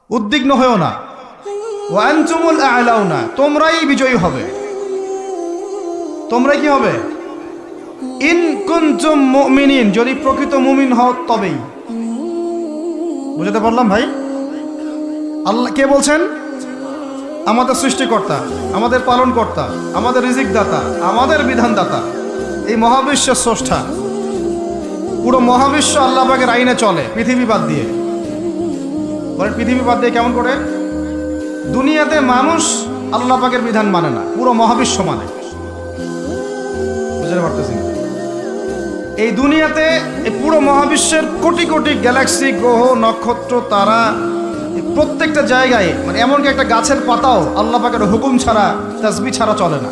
উদ্বিগ্ন হয়েও না। ওয়া আনতুমুল আ'লাউনা, তোমরাই বিজয়ী হবে। তোমরাই কি হবে? ইন কুনতুম মুমিনিন, যদি প্রকৃত মুমিন হও তবেই। বুঝতে পারলাম ভাই? আল্লাহ কে বলছেন? আমাদের সৃষ্টিকর্তা, আমাদের পালনকর্তা, আমাদের রিজিক দাতা, আমাদের বিধানদাতা, এই মহাবিশ্বের স্রষ্টা। পুরো মহাবিশ্ব আল্লাহ পাকের আইনে চলে, পৃথিবী বাদ দিয়ে। বলেন পৃথিবী বাদ দিয়ে কেমন করে? দুনিয়াতে মানুষ আল্লাহ পাকের বিধান মানে না, পুরো মহাবিশ্ব মানে। বুঝতে পারতেছি? এই দুনিয়াতে এই পুরো মহাবিশ্বের কোটি কোটি গ্যালাক্সি, গ্রহ, নক্ষত্র, তারা, প্রত্যেকটা জায়গায়, মানে এমনকি একটা গাছের পাতাও আল্লাহ পাকের হুকুম ছাড়া, তাসবিহ ছাড়া চলে না।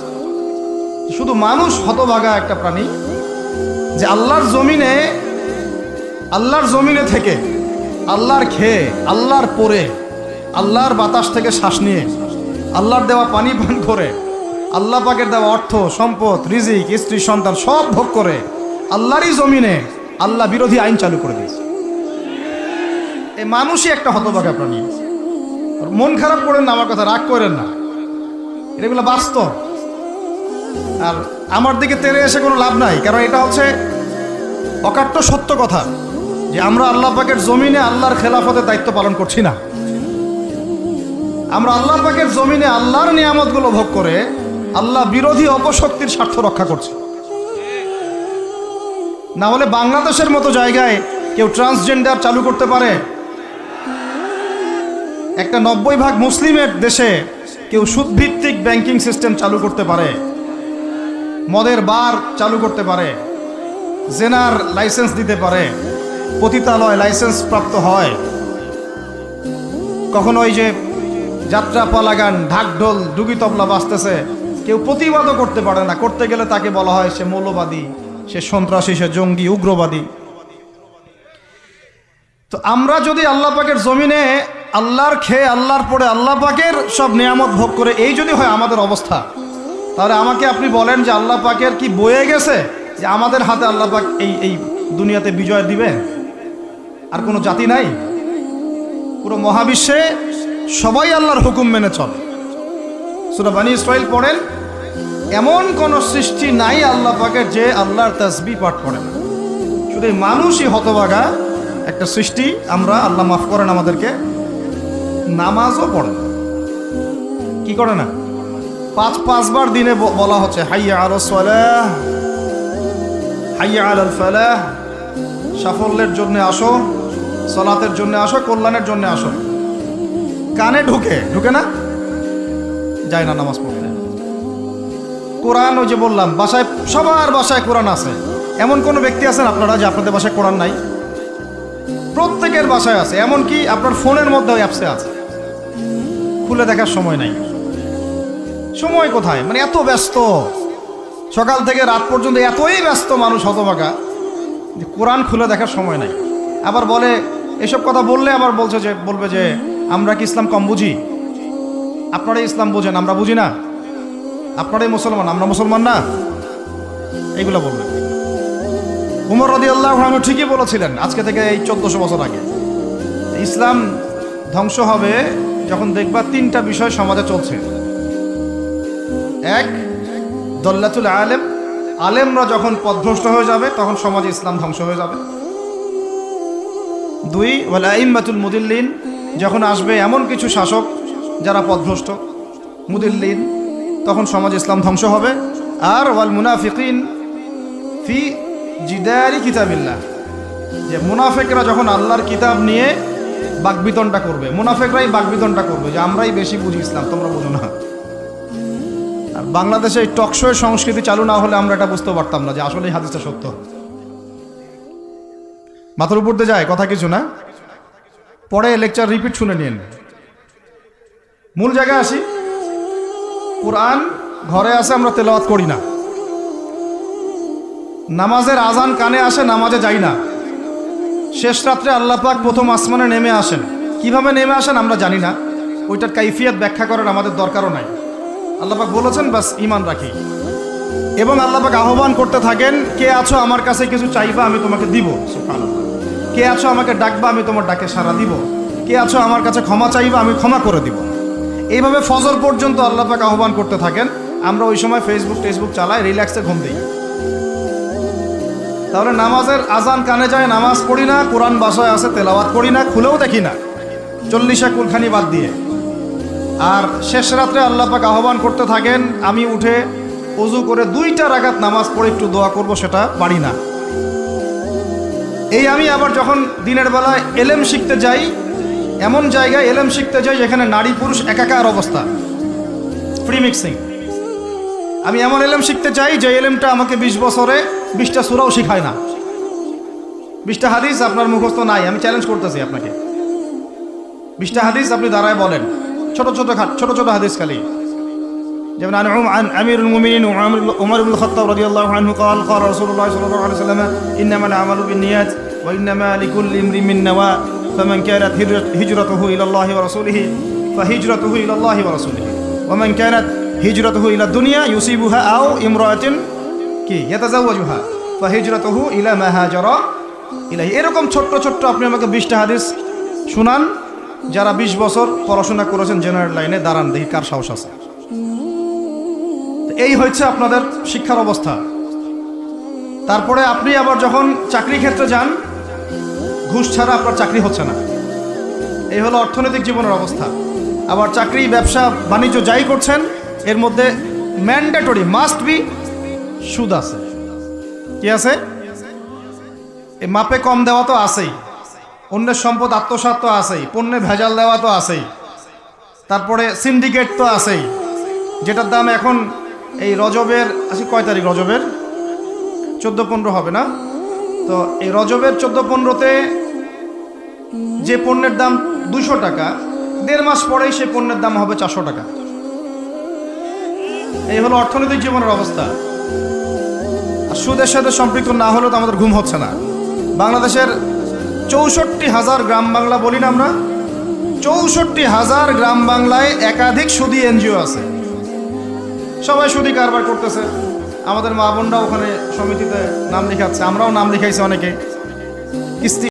শুধু মানুষ হতভাগা একটা প্রাণী, যে আল্লাহর জমিনে থেকে, আল্লাহর খেয়ে, আল্লাহর পরে, আল্লাহর বাতাস থেকে শ্বাস নিয়ে, আল্লাহর দেওয়া পানি পান করে, আল্লাহ পাকের দেওয়া অর্থ, সম্পদ, রিজিক, স্ত্রী, সন্তান সব ভোগ করে আল্লাহরই জমিনে আল্লাহ বিরোধী আইন চালু করে দিয়েছে। এই মানুষই একটা হতভাগা প্রাণী। মন খারাপ করেন না, আমার কথা রাগ করেন না, এগুলো বাস্তব। আর আমার দিকে তেড়ে এসে কোনো লাভ নাই, কারণ এটা হচ্ছে অকাট্য সত্য কথা যে আমরা আল্লাহ পাকের জমিনে আল্লাহর খেলাফতের দায়িত্ব পালন করছি না। আমরা আল্লাহ পাকের জমিনে আল্লাহর নিয়ামতগুলো ভোগ করে আল্লাহ বিরোধী অপশক্তির স্বার্থ রক্ষা করছে। না হলে বাংলাদেশের মতো জায়গায় কেউ ট্রান্সজেন্ডার চালু করতে পারে? একটা 90% মুসলিমের দেশে কেউ সুদভিত্তিক ব্যাংকিং সিস্টেম চালু করতে পারে, মদের বার চালু করতে পারে, জেনার লাইসেন্স দিতে পারে, পতিতালয় লাইসেন্স প্রাপ্ত হয়, কখনো ওই যে যাত্রা পালাগান, ঢাকঢোল, ডুগি তবলা বাজতেছে, কেউ প্রতিবাদও করতে পারে না। করতে গেলে তাকে বলা হয় সে মৌলবাদী, সে সন্ত্রাসী, সে জঙ্গি, উগ্রবাদী। তো আমরা যদি আল্লাহ পাকের জমিনে আল্লাহর খেয়ে, আল্লাহর পরে, আল্লাহ পাকের সব নিয়ামত ভোগ করে এই যদি হয় আমাদের অবস্থা, তাহলে আমাকে আপনি বলেন যে আল্লাহ পাকের কি বয়ে গেছে যে আমাদের হাতে আল্লাহ পাক এই দুনিয়াতে বিজয় দিবে? আর কোনো জাতি নাই? পুরো মহাবিশ্বে সবাই আল্লাহর হুকুম মেনে চলে। সূরা বনী ইসরাঈল পড়েন, এমন কোন সৃষ্টি নাই আল্লাহ পাকের যে আল্লাহর তাসবিহ পাঠ করে না। শুধু মানুষই হতভাগা একটা সৃষ্টি। আমরা, আল্লাহ মাফ করেন আমাদেরকে, নামাজও পড়ে না। কি করে না? পাঁচবার দিনে বলা হচ্ছে হাইয়া আলাস সালাহ, হাইয়া আলাল ফালাহ, সাফল্যের জন্য আসো, সালাতের জন্য আসো, কল্যাণের জন্য আসো। কানে ঢুকে না, যায় না নামাজ পড়তে। কোরআন, ওই যে বললাম, বাসায়, সবার বাসায় কোরআন আছে। এমন কোনো ব্যক্তি আছেন আপনারা যে আপনাদের বাসায় কোরআন নাই? প্রত্যেকের বাসায় আছে। এমনকি আপনার ফোনের মধ্যে ওই অ্যাপসে আছে, খুলে দেখার সময় নাই। সময় কোথায়? মানে এত ব্যস্ত, সকাল থেকে রাত পর্যন্ত এতই ব্যস্ত মানুষ হতভাগা যে কোরআন খুলে দেখার সময় নাই। আবার বলে, এসব কথা বললে আবার বলবে যে আমরা কি ইসলাম কম বুঝি? আপনারাই ইসলাম বোঝেন, আমরা বুঝি না। আপনারাই মুসলমান, আমরা মুসলমান না, এইগুলো বলবে। উমর রাদিয়াল্লাহু আনহু ঠিকই বলেছিলেন আজকে থেকে এই 1400 বছর আগে, ইসলাম ধ্বংস হবে যখন দেখবা তিনটা বিষয় সমাজে চলছে। এক, দল্লাতুল আলেম, আলেমরা যখন পথভ্রষ্ট হয়ে যাবে তখন সমাজে ইসলাম ধ্বংস হয়ে যাবে। দুই, ওয়াল আইম্মাতুল মুদিল্লিন, যখন আসবে এমন কিছু শাসক যারা পথভ্রষ্ট, মুদিল্লিন, তখন সমাজে ইসলাম ধ্বংস হবে। আর ওয়াল মুনাফিকিন ফি জিদারি কিতাবিল্লাহ, যে মুনাফিকরা যখন আল্লাহর কিতাব নিয়ে বাকবিতণ্ডা করবে, মুনাফিকরাই বাকবিতণ্ডা করবে যে আমরাই বেশি বুঝি ইসলাম, তোমরা বুঝো না। আর বাংলাদেশে এই টকশো সংস্কৃতি চালু না হলে আমরা এটা বুঝতে পারতাম না যে আসলে হাদিসটা সত্য। মাথার উপর দিয়ে যায় কথা কিছু না, পরে লেকচার রিপিট শুনে নিন। মূল জায়গায় আসি। কোরআন ঘরে আসে, আমরা তেলাওয়াত করি না। নামাজের আজান কানে আসে, নামাজে যাই না। শেষ রাত্রে আল্লাহ পাক প্রথম আসমানে নেমে আসেন। কিভাবে নেমে আসেন আমরা জানি না, ওইটার কাইফিয়াত ব্যাখ্যা করার আমাদের দরকারও নাই। আল্লাহ পাক বলেছেন, বাস ঈমান রাখি। এবং আল্লাহ পাক আহ্বান করতে থাকেন, কে আছো আমার কাছে কিছু চাইবা, আমি তোমাকে দিব। সুবহানাল্লাহ। কে আছো আমাকে ডাকবা, আমি তোমার ডাকে সাড়া দিব। কে আছো আমার কাছে ক্ষমা চাইবা, আমি ক্ষমা করে দিব। এইভাবে ফজর পর্যন্ত আল্লাহ পাক আহ্বান করতে থাকেন। আমরা ওই সময় টেসবুক চালাই, রিল্যাক্সে ঘুম দিই। তাহলে নামাজের আজান কানে যায়, নামাজ পড়ি না, কোরআন বাসায় আছে তেলাওয়াত করি না, খুলেও দেখি না, 40 কুলখানি বাদ দিয়ে। আর শেষ রাত্রে আল্লাহ পাক আহ্বান করতে থাকেন, আমি উঠে ওযু করে 2টা রাকাত নামাজ পড়ে একটু দোয়া করব, সেটা পারি না। এই আমি আবার যখন দিনের বেলায় এলেম শিখতে যাই, এমন জায়গায় এলেম শিখতে যাই যেখানে নারী পুরুষ একাকার অবস্থা, ফ্রি মিক্সিং। আমি এমন এলেম শিখতে চাই যে এলেমটা আমাকে 20 বছরে 20টা সূরাও শিখায় না, 20টা হাদিস আপনার মুখস্থ নাই। আমি চ্যালেঞ্জ করতেছি আপনাকে, 20টা হাদিস আপনি দাঁড়ায় বলেন, ছোট ছোট হাদিস খালি। যেমন عن أمير المؤمنين عمر بن الخطاب رضي الله عنه قال قال رسول الله صلى الله عليه وسلم إنما الأعمال بالنيات وإنما لكل امرئ ما نوى فمن كانت هجرته إلى الله ورسوله فهجرته إلى الله ورسوله ومن كانت هجرته إلى الدنيا يصيبها أو امرأة يتزوجها فهجرته إلى ما هاجر إليه। এরকম ছোট্ট আপনি আমাকে 20টা হাদিস শুনান, যারা 20 বছর পড়াশোনা করেছেন জেনারেল লাইনে, দাঁড়ান দেখি কার সাহস আছে। এই হচ্ছে আপনাদের শিক্ষার অবস্থা। তারপরে আপনি আবার যখন চাকরি ক্ষেত্রে যান, ঘুষ ছাড়া আপনার চাকরি হচ্ছে না। এই হলো অর্থনৈতিক জীবনের অবস্থা। আবার চাকরি, ব্যবসা, বাণিজ্য যাই করছেন, এর মধ্যে ম্যান্ডেটরি মাস্ট বি সুদ আছে। কি আছে? এই মাপে কম দেওয়া তো আছেই, অন্যের সম্পদ আত্মসাৎ তো আছেই, পণ্যে ভেজাল দেওয়া তো আছেই, তারপরে সিন্ডিকেট তো আছেই, যেটার দাম এখন এই রজবের, আজকে কয় তারিখ? রজবের 14-15 হবে না? তো এই রজবের 14-15-তে যে পণ্যের দাম 200 টাকা, 1.5 মাস পরেই সেই পণ্যের দাম হবে 400 টাকা। এই হলো অর্থনৈতিক জীবনের অবস্থা। আর সুদের সাথে সম্পৃক্ত না হলেও তো আমাদের ঘুম হচ্ছে না। বাংলাদেশের 64,000 গ্রাম বাংলা বলি না আমরা, 64,000 গ্রাম বাংলায় একাধিক সুদী এনজিও আছে, সবাই সুদী কারবার করতেছে। আমাদের মা বোনরা ওখানে সমিতিতে নাম লিখাচ্ছে, আমরাও নাম লিখাইছি অনেকে। কিস্তি